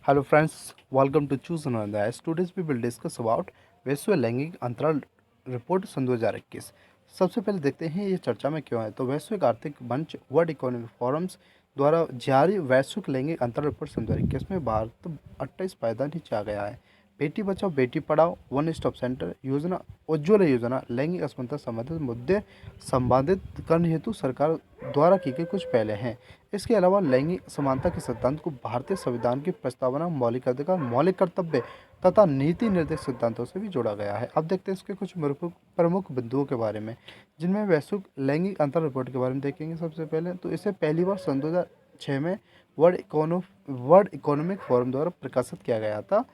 Hello friends, welcome to Choose Another. As today's we will discuss about वैश्विक लैंगिक अंतराल report सन 2021। सबसे पहले देखते हैं ये चर्चा में क्यों है। तो वैश्विक आर्थिक मंच वर्ल्ड इकोनॉमिक फोरम्स द्वारा जारी वैश्विक लैंगिक अंतराल रिपोर्ट सन 2021 में भारत 28 पायदान नीचे आ गया है। Beti Bachao Beti Padhao one stop centre योजना, उज्ज्वला योजना, लैंगिक असमानता संबंधित मुद्दे संपादित करने हेतु सरकार द्वारा की गई कुछ पहले हैं। इसके अलावा लैंगिक समानता के सिद्धांत को भारतीय संविधान की प्रस्तावना, मौलिक अधिकार, मौलिक कर्तव्य तथा नीति निर्देश सिद्धांतों से भी जोड़ा गया है। अब देखते हैं इसके कुछ प्रमुख बिंदुओं के बारे में, जिनमें वैश्विक लैंगिक अंतर रिपोर्ट के बारे में देखेंगे। सबसे पहले तो इसे पहली बार सन 2006 में वर्ल्ड इकोनॉमिक फोरम द्वारा प्रकाशित किया गया था।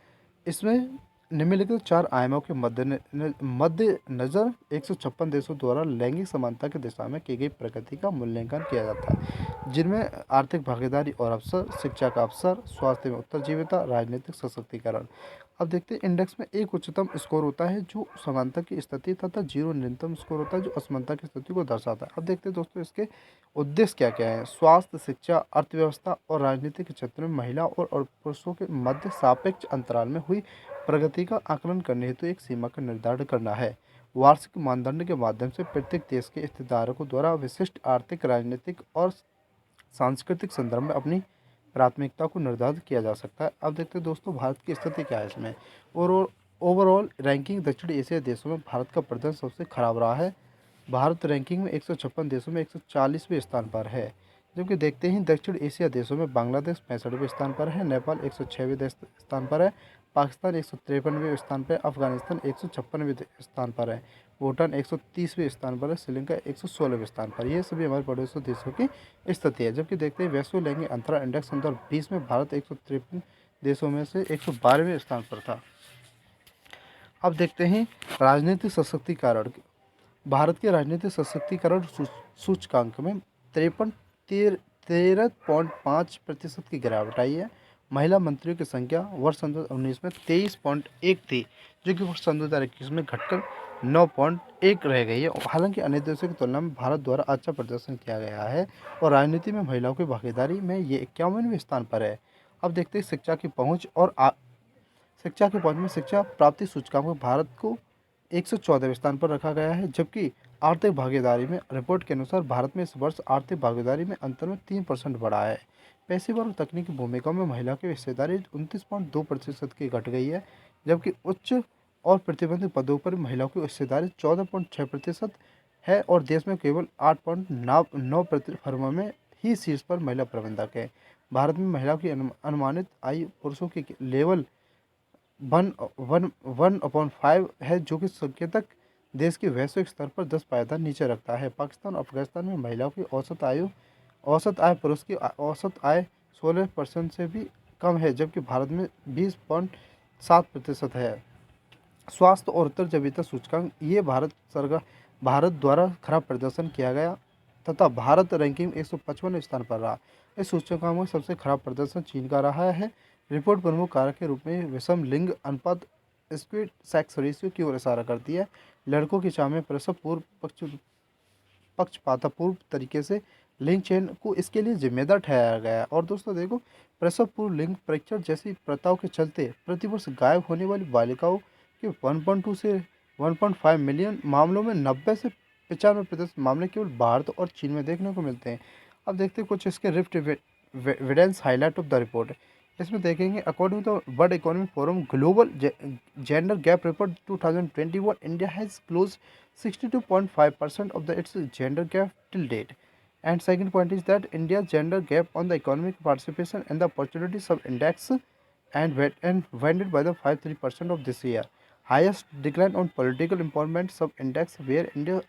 इसमें निम्नलिखित चार आयामों के मद्देनजर 156 देशों द्वारा लैंगिक समानता की दिशा में की गई प्रगति का मूल्यांकन किया जाता है, जिनमें आर्थिक भागीदारी और अवसर, शिक्षा का अवसर, स्वास्थ्य में उत्तरजीविता, राजनीतिक सशक्तिकरण। अब देखते हैं इंडेक्स में एक उच्चतम स्कोर होता है जो समानता की स्थिति तथा जीरो न्यूनतम स्कोर होता है जो असमानता की स्थिति को दर्शाता है। अब देखते हैं दोस्तों इसके उद्देश्य क्या क्या है। स्वास्थ्य, शिक्षा, अर्थव्यवस्था और राजनीति के क्षेत्र में महिला और पुरुषों के मध्य सापेक्ष अंतराल में हुई प्रगति का आकलन करने हेतु एक सीमा का निर्धारण करना है। वार्षिक मानदंड के माध्यम से प्रत्येक देश के हितधारकों द्वारा विशिष्ट आर्थिक, राजनीतिक और सांस्कृतिक संदर्भ में अपनी प्राथमिकता को निर्धारित किया जा सकता है। अब देखते हैं दोस्तों भारत की स्थिति क्या है इसमें। और ओवरऑल रैंकिंग दक्षिण एशिया देशों में भारत का प्रदर्शन सबसे खराब रहा है। भारत रैंकिंग में 156 देशों में 140वें स्थान पर है। जबकि देखते हैं दक्षिण एशिया देशों में बांग्लादेश 65वें स्थान पर है, नेपाल 106वें स्थान पर है, पाकिस्तान 153वें स्थान पर, अफगानिस्तान 156वें स्थान पर है, भूटान 130वें स्थान पर है, श्रीलंका 116वें स्थान पर। ये सभी हमारे पड़ोसी देशों की स्थिति है। जबकि देखते हैं वैश्विक लैंगिक अंतराल इंडेक्स 2020 में भारत 153 देशों में से 112वें स्थान पर था। अब देखते हैं राजनीतिक सशक्तिकरण। भारत के राजनीतिक सशक्तिकरण सूचकांक में 13.5% की गिरावट आई है। महिला मंत्रियों की संख्या वर्ष 2019 में 23.1 थी, जो कि वर्ष 2021 में घटकर 9.1 रह गई है। हालांकि अन्य देशों की तुलना में भारत द्वारा अच्छा प्रदर्शन किया गया है और राजनीति में महिलाओं की भागीदारी में ये 51वें स्थान पर है। अब देखते हैं शिक्षा की पहुंच में शिक्षा प्राप्ति सूचकांक में भारत को 114वें स्थान पर रखा गया है। जबकि आर्थिक भागीदारी में रिपोर्ट के अनुसार भारत में इस वर्ष आर्थिक भागीदारी में अंतर में 3% बढ़ा है। पेशेवर और तकनीकी भूमिकाओं में महिलाओं की हिस्सेदारी 29.2% की घट गई है। जबकि उच्च और प्रतिबंधित पदों पर महिलाओं की हिस्सेदारी 14.6% है और देश में केवल 8.9% फर्मों में ही शीर्ष पर महिला प्रबंधक है। भारत में महिलाओं की अनुमानित आयु पुरुषों के लेवल 1/5 है, जो कि संकेतक देश के वैश्विक स्तर पर 10 पायदान नीचे रखता है। पाकिस्तान और अफगानिस्तान में महिलाओं की औसत आय पुरुष की औसत आय 16% से भी कम है, जबकि भारत में 20.7% है। स्वास्थ्य और उत्तरजीविता सूचकांक ये भारत द्वारा खराब प्रदर्शन किया गया तथा भारत रैंकिंग 155वें स्थान पर रहा। इस सूचकांक में सबसे खराब प्रदर्शन चीन का रहा है। रिपोर्ट प्रमुख कारक के रूप में विषम लिंग अनुपात स्क्विड सेक्स रेशियो की ओर इशारा करती है। लड़कों की चाह में प्रसव पूर्व पक्षपातपूर्ण तरीके से लिंग चयन को इसके लिए जिम्मेदार ठहराया गया है। और दोस्तों देखो, प्रसव पूर्व लिंग परीक्षण जैसी प्रथाओं के चलते प्रतिवर्ष गायब होने वाली बालिकाओं के 1.2 से 1.5 मिलियन मामलों में 90 से 95% मामले केवल भारत और चीन में देखने को मिलते हैं। अब देखते हैं कुछ इसके रिफ्ट evidence highlight of the report. इसमें देखेंगे according to World Economic Forum Global Gender Gap Report 2021, India has close 62.5% of its gender gap till date. And second point is that India's gender gap on the economic participation and the opportunity sub-index and went by the 5.3% of this year. Highest decline on political empowerment sub-index where India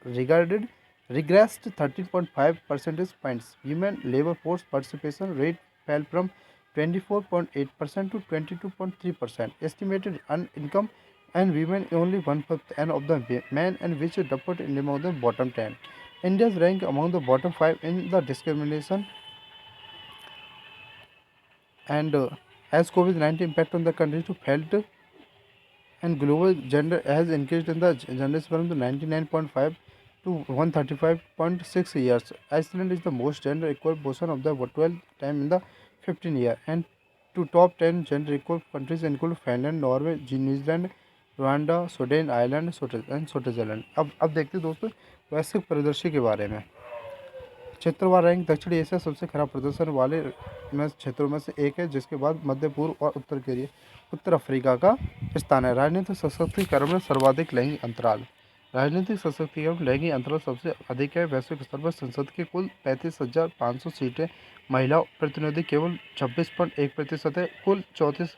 regressed 13.5 percentage points. Women labor force participation rate fell from 24.8% to 22.3%. Estimated earned income and women only 1/5 and of the men and which is doubled in among the bottom 10. India's rank among the bottom 5 in the discrimination and as COVID-19 impact on the country to felt and global gender has increased in the gender from the 99.5 to 135.6 years. Iceland is the most gender equal portion of the 12 time in the 15 year and to top 10 gender equal countries include Finland, Norway, New Zealand, Rwanda, Sweden, Ireland, Switzerland. अब देखते हैं दोस्तों वैश्विक परिदृश्य के बारे में। क्षेत्रवार रैंक दक्षिण एशिया सबसे खराब प्रदर्शन वाले में क्षेत्रों में से एक है, जिसके बाद मध्य पूर्व और उत्तर अफ्रीका का स्थान है। राजनीतिक सशक्तिकरण में सर्वाधिक लैंगिक अंतराल। राजनीतिक सशक्तिकरण लैंगिक अंतराल सबसे अधिक है। वैश्विक स्तर पर संसद की कुल 35,500 सीटें महिला प्रतिनिधि केवल 26.1% है। कुल 34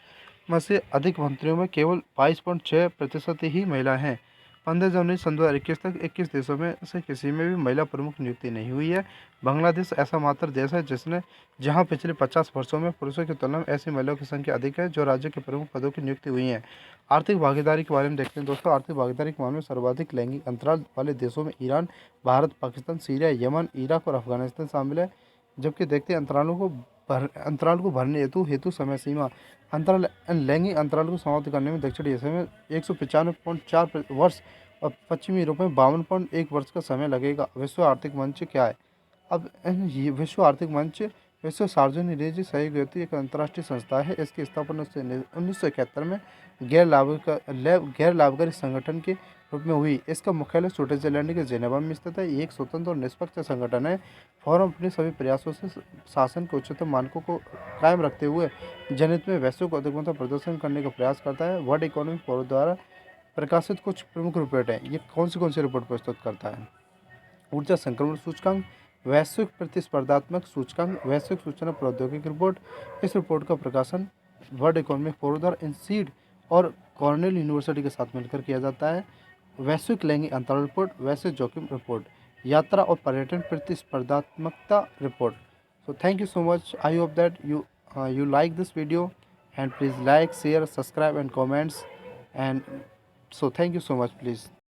में से अधिक मंत्रियों में केवल 22.6% ही महिला हैं। 15 जनवरी सन 2021 तक 21 देशों में से किसी में भी महिला प्रमुख नियुक्ति नहीं हुई है। बांग्लादेश ऐसा मात्र देश है जिसने जहां पिछले 50 वर्षों में पुरुषों की तुलना में ऐसी महिलाओं की संख्या अधिक है जो राज्य के प्रमुख पदों की नियुक्ति हुई हैं। आर्थिक भागीदारी के बारे में देखते हैं दोस्तों। आर्थिक भागीदारी के मामले में सर्वाधिक लैंगिक अंतराल वाले देशों में Iran, Bharat, Pakistan, Syria, Yemen, Iraq और अफगानिस्तान शामिल है। जबकि देखते हैं अंतराल को भरने हेतु समय सीमा। अंतराल लैंगिक अंतराल को समाप्त करने में दक्षिण एशिया में 195.4 वर्ष और पश्चिमी यूरोप में 52.1 वर्ष का समय लगेगा। विश्व आर्थिक मंच क्या है? अब ये विश्व आर्थिक मंच विश्व सार्वजनिक निजी सहयोग एक अंतर्राष्ट्रीय संस्था है। इसकी स्थापना 1971 में गैर लाभकारी संगठन के रूप में हुई। इसका मुख्यालय स्विट्जरलैंड के जेनेवा में स्थित है। ये एक स्वतंत्र और निष्पक्ष संगठन है। फोरम अपने सभी प्रयासों से शासन के उच्चतम मानकों को कायम रखते हुए जनहित में वैश्विक उद्यमिता प्रदर्शन करने का प्रयास करता है। वर्ल्ड इकोनॉमिक फोरम द्वारा प्रकाशित कुछ प्रमुख रिपोर्ट हैं। ये कौन सी रिपोर्ट प्रस्तुत करता है? ऊर्जा संक्रमण सूचकांक, वैश्विक प्रतिस्पर्धात्मक सूचकांक, वैश्विक सूचना प्रौद्योगिकी रिपोर्ट। इस रिपोर्ट का प्रकाशन वर्ल्ड इकोनॉमिक फोरम द्वारा इंसीड और कॉर्नेल यूनिवर्सिटी के साथ मिलकर किया जाता है। वैश्विक लैंगिक अंतराल रिपोर्ट, वैश्विक जोखिम रिपोर्ट, यात्रा और पर्यटन प्रतिस्पर्धात्मकता report. So thank you so much. I hope that you like this video, and please like, share, subscribe and comments, and so thank you so much please.